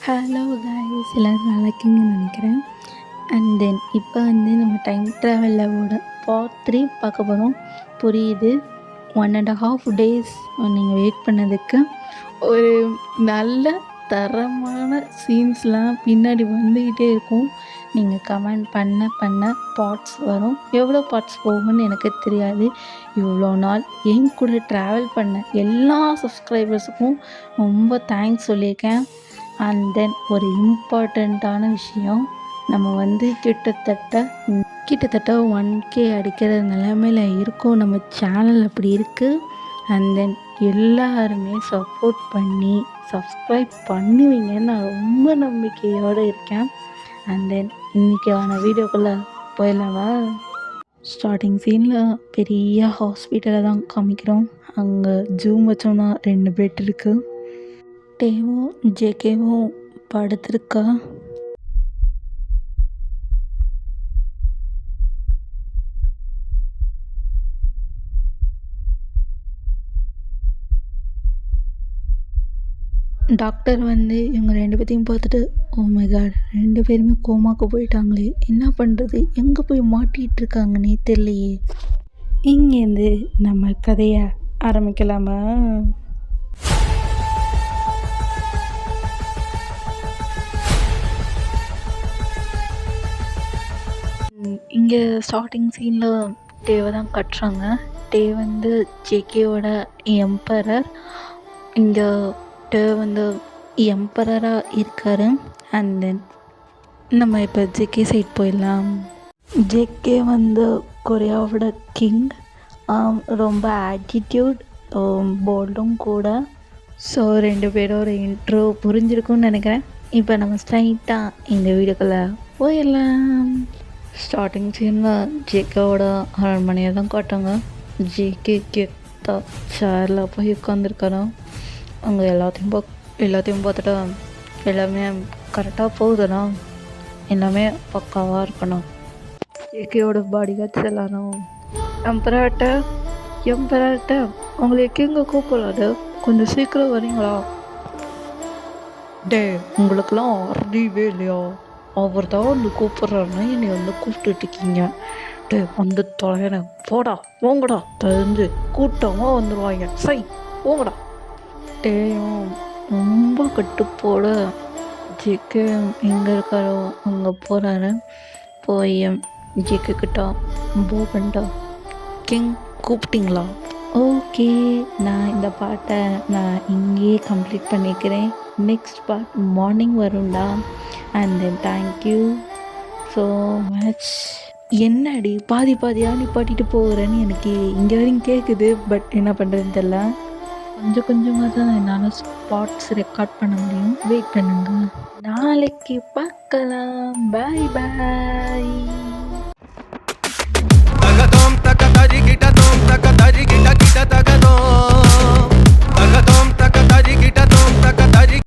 Hello guys, எல்லோரும் நல்லா இருக்கீங்கன்னு நினைக்கிறேன். அண்ட் தென் இப்போ நம்ம டைம் ட்ராவலோட பார்ட் 3 பார்க்க போகிறோம். புரியுது, 1.5 days நீங்கள் வெயிட் பண்ணதுக்கு ஒரு நல்ல தரமான சீன்ஸ்லாம் பின்னாடி வந்துக்கிட்டே இருக்கும். நீங்கள் கமெண்ட் பண்ண பார்ட்ஸ் வரும். எவ்வளோ பார்ட்ஸ் போகும்னு எனக்கு தெரியாது. இவ்வளோ நாள் என் கூட ட்ராவல் பண்ண எல்லா சப்ஸ்கிரைபர்ஸுக்கும் ரொம்ப தேங்க்ஸ் சொல்லியிருக்கேன். அண்ட் தென் ஒரு இம்பார்ட்டண்ட்டான விஷயம், நம்ம கிட்டத்தட்ட 1K அடிக்கிற நிலைமையில் இருக்கோம். நம்ம சேனல் அப்படி இருக்குது. அண்ட் தென் எல்லாருமே சப்போர்ட் பண்ணி சப்ஸ்கிரைப் பண்ணுவீங்கன்னு நான் ரொம்ப நம்பிக்கையோடு இருக்கேன். அண்ட் தென் இன்றைக்கான வீடியோக்குள்ளே போயிடலாமா? ஸ்டார்டிங் சீனில் பெரிய ஹாஸ்பிட்டலை தான் காமிக்கிறோம். அங்கே ஜூம் வச்சோன்னா 2 பெட் இருக்குது. டேவும் ஜேகேவும் படுத்திருக்கா. டாக்டர் இவங்க 2 பேத்தையும் பார்த்துட்டு, ஓ மை காட், 2 பேருமே கோமாக்கு போயிட்டாங்களே, என்ன பண்ணுறது, எங்கே போய் மாட்டிகிட்டு இருக்காங்கன்னே தெரியலையே. இங்கேருந்து நம்ம கதையை ஆரம்பிக்கலாமா? இங்கே ஸ்டார்டிங் சீனில் டேவை தான் கட்டுறாங்க. டே ஜேகேவோட எம்பரர். இங்கே டே எம்பரராக இருக்கார். அண்ட் தென் நம்ம இப்போ ஜேகே சைட் போயிடலாம். ஜேகே கொரியாவோட கிங். ரொம்ப ஆட்டிடியூட், போல்டும் கூட. ஸோ 2 பேரோட இன்ட்ரோ புரிஞ்சிருக்கும்னு நினைக்கிறேன். இப்போ நம்ம ஸ்ட்ரைட்டாக இந்த வீடியோக்குள்ளே போயிடலாம். ஸ்டார்டிங் சீனில் ஜேகேவோட அரண்மனையை தான் காட்டுங்க. ஜேகே கெத்தா சேரில் போய் உட்காந்துருக்காராம். அங்கே எல்லாத்தையும் பார்த்துட்டா எல்லாமே கரெக்டாக போகுதுண்ணா, எல்லாமே பக்காவாக இருக்கணும். ஜேகேவோட பாடி கார்ட்ஸ் எல்லாரும் எம்பராட்ட உங்களுக்கு எங்கே கூப்பிடாது, கொஞ்சம் சீக்கிரம் வரீங்களா? டே, உங்களுக்கெல்லாம் அறிவே இல்லையா? அவர் தான் கூப்பிட்றாருன்னா என்னை கூப்பிட்டுட்டு இருக்கீங்க. டே, தொலைன போடா, போங்கடா, தெரிஞ்சு கூட்டமாக வந்துடுவாங்க. சை, போங்கடா. டேயும் ரொம்ப கட்டுப்போட ஜேகே எங்கே இருக்காரோ அங்கே போகிறாரு. போய் ஜேகே கிட்ட போகண்டா, கிங் கூப்பிட்டிங்களா? ஓகே, நான் இந்த பாட்டை இங்கேயே கம்ப்ளீட் பண்ணிக்கிறேன். நெக்ஸ்ட் பார்ட் மார்னிங் வரும்டா. And then thank you so much. என்னடி பாதியாக நிப்பாட்டிட்டு போகிறேன்னு எனக்கு இங்கே வரைக்கும் கேட்குது. பட் என்ன பண்ணுறதுன்னு தெரில. கொஞ்சமாக தான் என்னால் ஸ்பாட்ஸ் ரெக்கார்ட் பண்ண முடியும். வெயிட் பண்ணுங்க, நாளைக்கு பார்க்கலாம். பாய் பாய்.